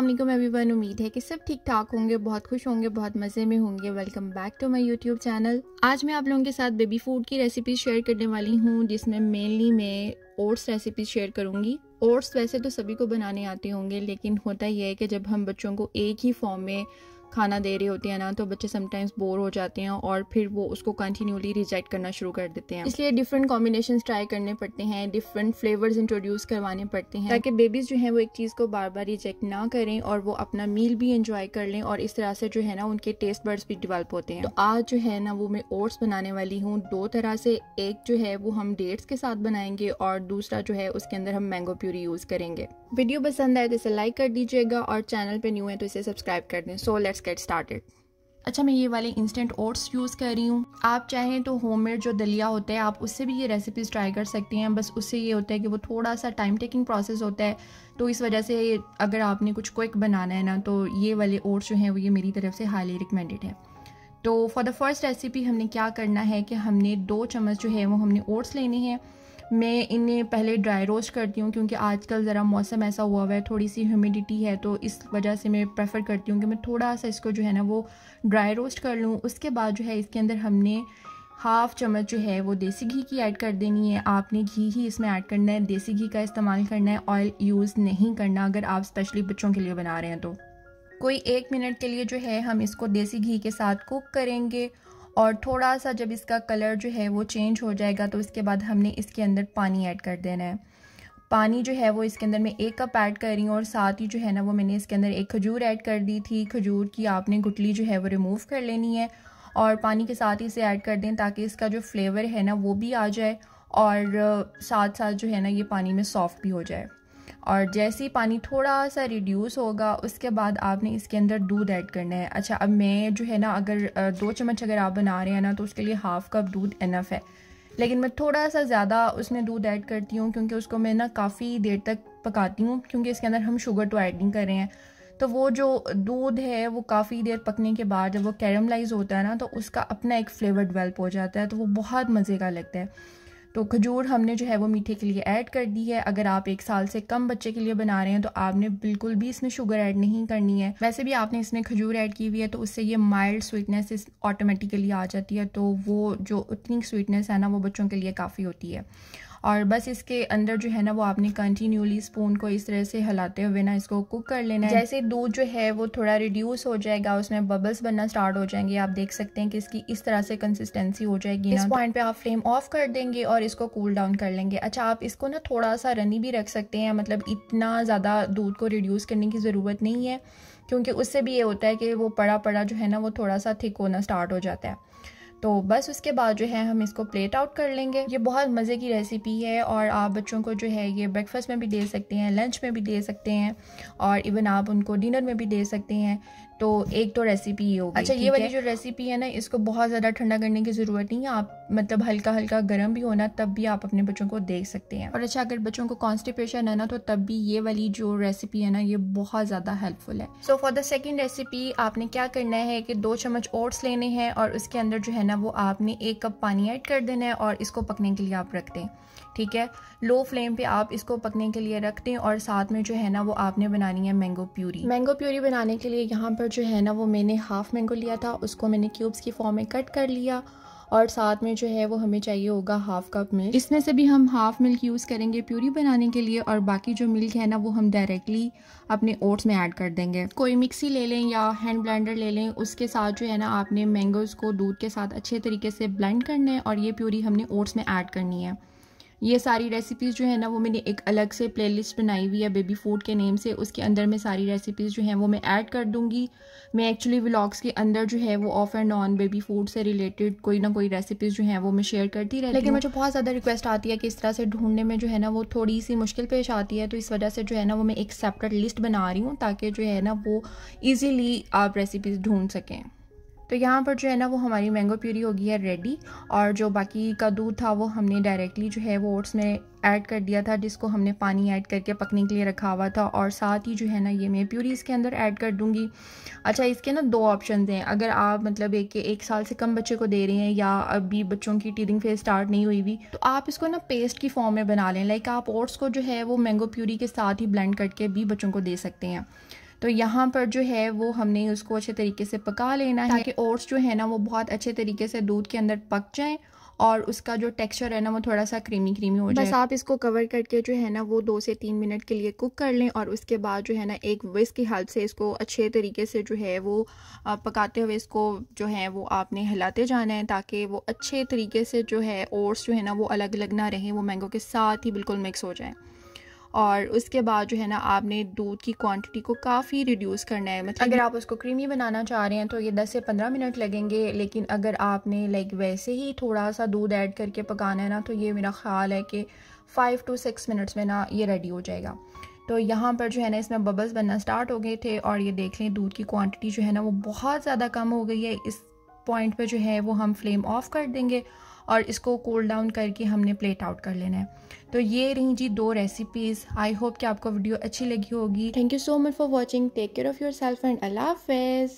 अस्सलाम वालेकुम एवरीवन। उम्मीद है कि सब ठीक ठाक होंगे, बहुत खुश होंगे, बहुत मज़े में होंगे। Welcome back to my YouTube channel. आज मैं आप लोगों के साथ बेबी फूड की रेसिपी शेयर करने वाली हूँ, जिसमें मेनली मैं ओट्स रेसिपी शेयर करूँगी। ओट्स वैसे तो सभी को बनाने आते होंगे, लेकिन होता यह है कि जब हम बच्चों को एक ही फॉर्म में खाना दे रहे होते हैं ना, तो बच्चे समटाइम्स बोर हो जाते हैं और फिर वो उसको कंटिन्यूली रिजेक्ट करना शुरू कर देते हैं। इसलिए डिफरेंट कॉम्बिनेशंस ट्राई करने पड़ते हैं, डिफरेंट फ्लेवर्स इंट्रोड्यूस करवाने पड़ते हैं, ताकि बेबीज जो हैं वो एक चीज़ को बार बार रिजेक्ट ना करें और वो अपना मील भी इंजॉय कर लें, और इस तरह से जो है ना उनके टेस्ट बर्ड्स भी डेवलप होते हैं। तो आज जो है ना वो मैं ओट्स बनाने वाली हूँ दो तरह से। एक जो है वो हम डेट्स के साथ बनाएंगे और दूसरा जो है उसके अंदर हम मैंगो प्यूरी यूज़ करेंगे। वीडियो पसंद आए तो इसे लाइक कर दीजिएगा और चैनल पे न्यू है तो इसे सब्सक्राइब कर दें। So let's get started. अच्छा, मैं ये वाले इंस्टेंट ओट्स यूज़ कर रही हूँ। आप चाहें तो होममेड जो दलिया होता है आप उससे भी ये रेसिपीज़ ट्राई कर सकती हैं। बस उससे ये होता है कि वो थोड़ा सा टाइम टेकिंग प्रोसेस होता है, तो इस वजह से अगर आपने कुछ क्विक बनाना है ना, तो ये वाले ओट्स जो हैं वो ये मेरी तरफ से हाईली रिकमेंडेड है। तो फॉर द फर्स्ट रेसिपी हमने क्या करना है कि हमने 2 चम्मच जो है वो हमने ओट्स लेने हैं। मैं इन्हें पहले ड्राई रोस्ट करती हूँ, क्योंकि आजकल ज़रा मौसम ऐसा हुआ हुआ है, थोड़ी सी ह्यूमिडिटी है, तो इस वजह से मैं प्रेफर करती हूँ कि मैं थोड़ा सा इसको जो है ना वो ड्राई रोस्ट कर लूँ। उसके बाद जो है इसके अंदर हमने हाफ़ चम्मच जो है वो देसी घी की ऐड कर देनी है। आपने घी ही इसमें ऐड करना है, देसी घी का इस्तेमाल करना है, ऑयल यूज़ नहीं करना अगर आप स्पेशली बच्चों के लिए बना रहे हैं तो। कोई 1 मिनट के लिए जो है हम इसको देसी घी के साथ कुक करेंगे, और थोड़ा सा जब इसका कलर जो है वो चेंज हो जाएगा तो इसके बाद हमने इसके अंदर पानी ऐड कर देना है। पानी जो है वो इसके अंदर मैं 1 कप ऐड कर रही हूँ, और साथ ही जो है ना वो मैंने इसके अंदर एक खजूर ऐड कर दी थी। खजूर की आपने गुठली जो है वो रिमूव कर लेनी है और पानी के साथ ही इसे ऐड कर दें, ताकि इसका जो फ्लेवर है ना वो भी आ जाए और साथ साथ जो है ना ये पानी में सॉफ्ट भी हो जाए। और जैसे ही पानी थोड़ा सा रिड्यूस होगा उसके बाद आपने इसके अंदर दूध ऐड करना है। अच्छा, अब मैं जो है ना अगर 2 चम्मच अगर आप बना रहे हैं ना तो उसके लिए हाफ़ कप दूध इनफ है, लेकिन मैं थोड़ा सा ज़्यादा उसमें दूध ऐड करती हूँ, क्योंकि उसको मैं ना काफ़ी देर तक पकाती हूँ, क्योंकि इसके अंदर हम शुगर तो ऐड नहीं कर रहे हैं। तो वो जो दूध है वो काफ़ी देर पकने के बाद जब वो कैरमलाइज होता है ना, तो उसका अपना एक फ्लेवर डेवलप हो जाता है, तो वो बहुत मज़े का लगता है। तो खजूर हमने जो है वो मीठे के लिए ऐड कर दी है। अगर आप 1 साल से कम बच्चे के लिए बना रहे हैं तो आपने बिल्कुल भी इसमें शुगर ऐड नहीं करनी है। वैसे भी आपने इसमें खजूर ऐड की हुई है, तो उससे ये माइल्ड स्वीटनेस ऑटोमेटिकली आ जाती है, तो वो जो उतनी स्वीटनेस है ना वो बच्चों के लिए काफ़ी होती है। और बस इसके अंदर जो है ना वो आपने कंटिन्यूली स्पून को इस तरह से हिलाते हुए ना इसको कुक कर लेना है। जैसे दूध जो है वो थोड़ा रिड्यूस हो जाएगा, उसमें बबल्स बनना स्टार्ट हो जाएंगे, आप देख सकते हैं कि इसकी इस तरह से कंसिस्टेंसी हो जाएगी। इस पॉइंट पे आप फ्लेम ऑफ कर देंगे और इसको कूल डाउन कर लेंगे। अच्छा, आप इसको ना थोड़ा सा रनी भी रख सकते हैं, मतलब इतना ज़्यादा दूध को रिड्यूस करने की ज़रूरत नहीं है, क्योंकि उससे भी ये होता है कि वो पड़ा पड़ा जो है ना वो थोड़ा सा थिक होना स्टार्ट हो जाता है। तो बस उसके बाद जो है हम इसको प्लेट आउट कर लेंगे। ये बहुत मज़े की रेसिपी है और आप बच्चों को जो है ये ब्रेकफास्ट में भी दे सकते हैं, लंच में भी दे सकते हैं, और इवन आप उनको डिनर में भी दे सकते हैं। तो एक तो रेसिपी ये होगी। अच्छा, ये वाली जो रेसिपी है ना इसको बहुत ज़्यादा ठंडा करने की ज़रूरत नहीं है, आप मतलब हल्का हल्का गर्म भी होना तब भी आप अपने बच्चों को दे सकते हैं। और अच्छा, अगर बच्चों को कॉन्स्टिपेशन है ना तो तब भी ये वाली जो रेसिपी है ना ये बहुत ज़्यादा हेल्पफुल है। So for the second recipe आपने क्या करना है कि 2 चम्मच ओट्स लेने हैं और उसके अंदर जो है ना वो आपने 1 कप पानी ऐड कर देना है और इसको पकने के लिए आप रख दें। ठीक है, लो फ्लेम पे आप इसको पकने के लिए रख दें, और साथ में जो है ना वो आपने बनानी है मैंगो प्यूरी। मैंगो प्यूरी बनाने के लिए यहाँ पर जो है ना वो मैंने हाफ़ मैंगो लिया था, उसको मैंने क्यूब्स की फॉर्म में कट कर लिया, और साथ में जो है वो हमें चाहिए होगा हाफ़ कप मिल्क। इसमें से भी हम हाफ़ मिल्क यूज़ करेंगे प्यूरी बनाने के लिए, और बाकी जो मिल्क है ना वो हम डायरेक्टली अपने ओट्स में ऐड कर देंगे। कोई मिक्सी ले लें या हैंड ब्लेंडर ले लें, उसके साथ जो है ना आपने मैंगोज़ को दूध के साथ अच्छे तरीके से ब्लेंड करना है, और ये प्यूरी हमने ओट्स में ऐड करनी है। ये सारी रेसिपीज़ जो है ना वो मैंने एक अलग से प्लेलिस्ट बनाई हुई है बेबी फूड के नेम से, उसके अंदर मैं सारी रेसिपीज़ जो हैं वो मैं ऐड कर दूंगी। मैं एक्चुअली व्लॉग्स के अंदर जो है वो of and on baby food से रिलेटेड कोई ना कोई रेसिपीज़ जो हैं वो मैं शेयर करती रहती हूँ, लेकिन मुझे बहुत ज़्यादा रिक्वेस्ट आती है कि इस तरह से ढूंढने में जो है ना वो थोड़ी सी मुश्किल पेश आती है, तो इस वजह से जो है ना वो मैं एक सेपरेट लिस्ट बना रही हूँ, ताकि जो है ना वो ईज़िली आप रेसिपीज़ ढूंढ सकें। तो यहाँ पर जो है ना वो हमारी मैंगो प्यूरी हो गई है रेडी, और जो बाकी का दूध था वो हमने डायरेक्टली जो है वो ओट्स में ऐड कर दिया था, जिसको हमने पानी ऐड करके पकने के लिए रखा हुआ था, और साथ ही जो है ना ये मैं प्यूरी इसके अंदर ऐड कर दूंगी। अच्छा, इसके ना 2 ऑप्शन हैं। अगर आप मतलब 1 साल से कम बच्चे को दे रहे हैं या अभी बच्चों की टीथिंग फेज स्टार्ट नहीं हुई हुई, तो आप इसको ना पेस्ट की फॉर्म में बना लें। लाइक आप ओट्स को जो है वो मैंगो प्यूरी के साथ ही ब्लेंड करके भी बच्चों को दे सकते हैं। तो यहाँ पर जो है वो हमने उसको अच्छे तरीके से पका लेना है ताकि ओट्स जो है ना वो बहुत अच्छे तरीके से दूध के अंदर पक जाएं और उसका जो टेक्सचर है ना वो थोड़ा सा क्रीमी क्रीमी हो जाए। बस आप इसको कवर करके जो है ना वो 2 से 3 मिनट के लिए कुक कर लें और उसके बाद जो है ना एक विस्क की हेल्प से इसको अच्छे तरीके से जो है वो पकाते हुए इसको जो है वो आपने हिलाते जाना है ताकि वो अच्छे तरीके से जो है ओट्स जो है ना वो अलग अलग ना रहें, वो मैंगो के साथ ही बिल्कुल मिक्स हो जाए। और उसके बाद जो है ना आपने दूध की क्वांटिटी को काफ़ी रिड्यूस करना है। मतलब अगर आप उसको क्रीमी बनाना चाह रहे हैं तो ये 10 से 15 मिनट लगेंगे, लेकिन अगर आपने लाइक वैसे ही थोड़ा सा दूध ऐड करके पकाना है ना तो ये मेरा ख्याल है कि 5 to 6 मिनट्स में ना ये रेडी हो जाएगा। तो यहाँ पर जो है ना इसमें बबल्स बनना स्टार्ट हो गए थे और ये देख लें दूध की क्वांटिटी जो है ना वो बहुत ज़्यादा कम हो गई है। इस पॉइंट पे जो है वो हम फ्लेम ऑफ कर देंगे और इसको कूल डाउन करके हमने प्लेट आउट कर लेना है। तो ये रही जी 2 रेसिपीज़। आई होप कि आपको वीडियो अच्छी लगी होगी। Thank you so much for watching. Take care of your self and अल्लाह हाफ़िज़।